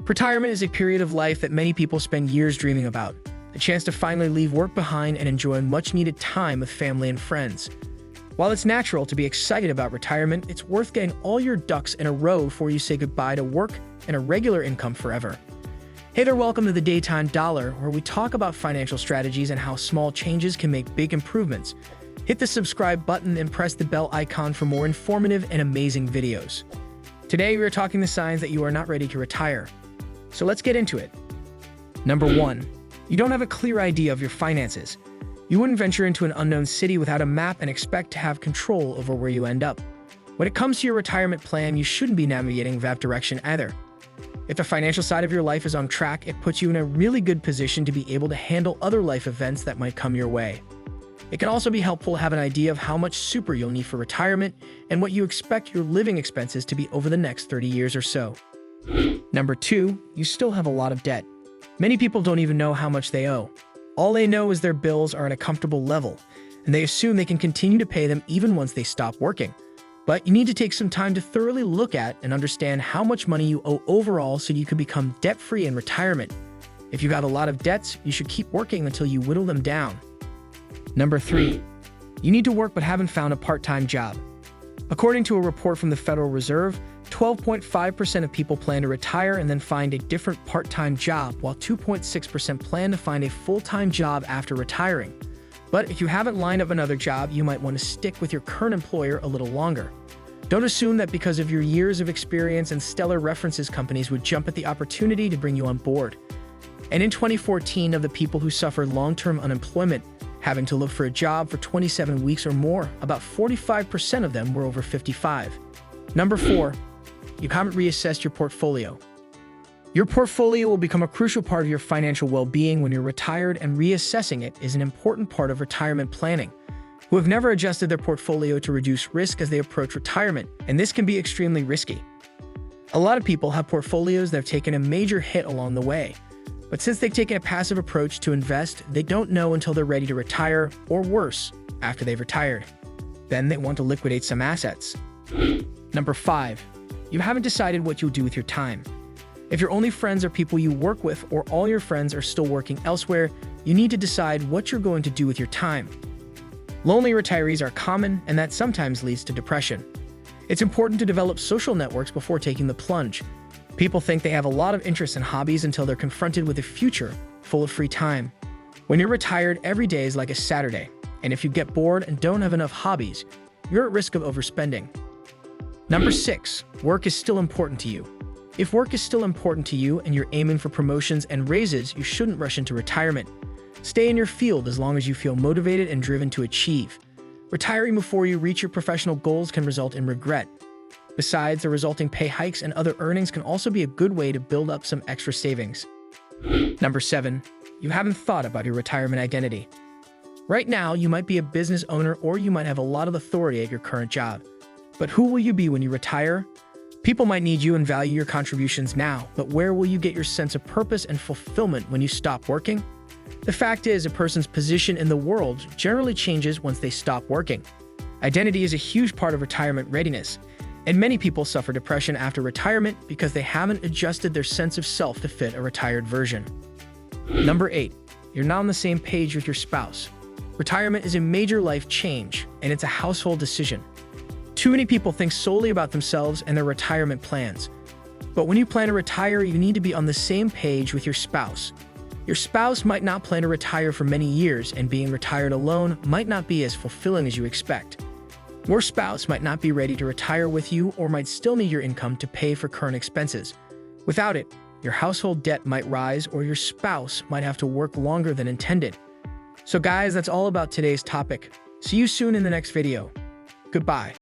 Retirement is a period of life that many people spend years dreaming about, a chance to finally leave work behind and enjoy much-needed time with family and friends. While it's natural to be excited about retirement, it's worth getting all your ducks in a row before you say goodbye to work and a regular income forever. Hey there, welcome to the Daytime Dollar, where we talk about financial strategies and how small changes can make big improvements. Hit the subscribe button and press the bell icon for more informative and amazing videos. Today, we are talking the signs that you are not ready to retire. So let's get into it. Number 1. You don't have a clear idea of your finances. You wouldn't venture into an unknown city without a map and expect to have control over where you end up. When it comes to your retirement plan, you shouldn't be navigating that direction either. If the financial side of your life is on track, it puts you in a really good position to be able to handle other life events that might come your way. It can also be helpful to have an idea of how much super you'll need for retirement and what you expect your living expenses to be over the next 30 years or so. Number 2, you still have a lot of debt. Many people don't even know how much they owe. All they know is their bills are at a comfortable level, and they assume they can continue to pay them even once they stop working. But you need to take some time to thoroughly look at and understand how much money you owe overall so you can become debt-free in retirement. If you got a lot of debts, you should keep working until you whittle them down. Number 3, you need to work but haven't found a part-time job. According to a report from the Federal Reserve, 12.5% of people plan to retire and then find a different part-time job, while 2.6% plan to find a full-time job after retiring. But if you haven't lined up another job, you might want to stick with your current employer a little longer. Don't assume that because of your years of experience and stellar references, companies would jump at the opportunity to bring you on board. And in 2014, of the people who suffered long-term unemployment, having to look for a job for 27 weeks or more, about 45% of them were over 55. Number 4, you haven't reassessed your portfolio. Your portfolio will become a crucial part of your financial well-being when you're retired, and reassessing it is an important part of retirement planning. Who have never adjusted their portfolio to reduce risk as they approach retirement, and this can be extremely risky. A lot of people have portfolios that have taken a major hit along the way, but since they've taken a passive approach to invest, they don't know until they're ready to retire, or worse, after they've retired. Then they want to liquidate some assets. Number 5. You haven't decided what you'll do with your time. If your only friends are people you work with, or all your friends are still working elsewhere, you need to decide what you're going to do with your time. Lonely retirees are common, and that sometimes leads to depression. It's important to develop social networks before taking the plunge. People think they have a lot of interests and hobbies until they're confronted with a future full of free time. When you're retired, every day is like a Saturday, and if you get bored and don't have enough hobbies, you're at risk of overspending. Number 6, work is still important to you. If work is still important to you and you're aiming for promotions and raises, you shouldn't rush into retirement. Stay in your field as long as you feel motivated and driven to achieve. Retiring before you reach your professional goals can result in regret. Besides, the resulting pay hikes and other earnings can also be a good way to build up some extra savings. Number 7, you haven't thought about your retirement identity. Right now, you might be a business owner, or you might have a lot of authority at your current job. But who will you be when you retire? People might need you and value your contributions now, but where will you get your sense of purpose and fulfillment when you stop working? The fact is, a person's position in the world generally changes once they stop working. Identity is a huge part of retirement readiness, and many people suffer depression after retirement because they haven't adjusted their sense of self to fit a retired version. Number 8, you're not on the same page with your spouse. Retirement is a major life change, and it's a household decision. Too many people think solely about themselves and their retirement plans. But when you plan to retire, you need to be on the same page with your spouse. Your spouse might not plan to retire for many years, and being retired alone might not be as fulfilling as you expect. Your spouse might not be ready to retire with you, or might still need your income to pay for current expenses. Without it, your household debt might rise, or your spouse might have to work longer than intended. So guys, that's all about today's topic. See you soon in the next video. Goodbye.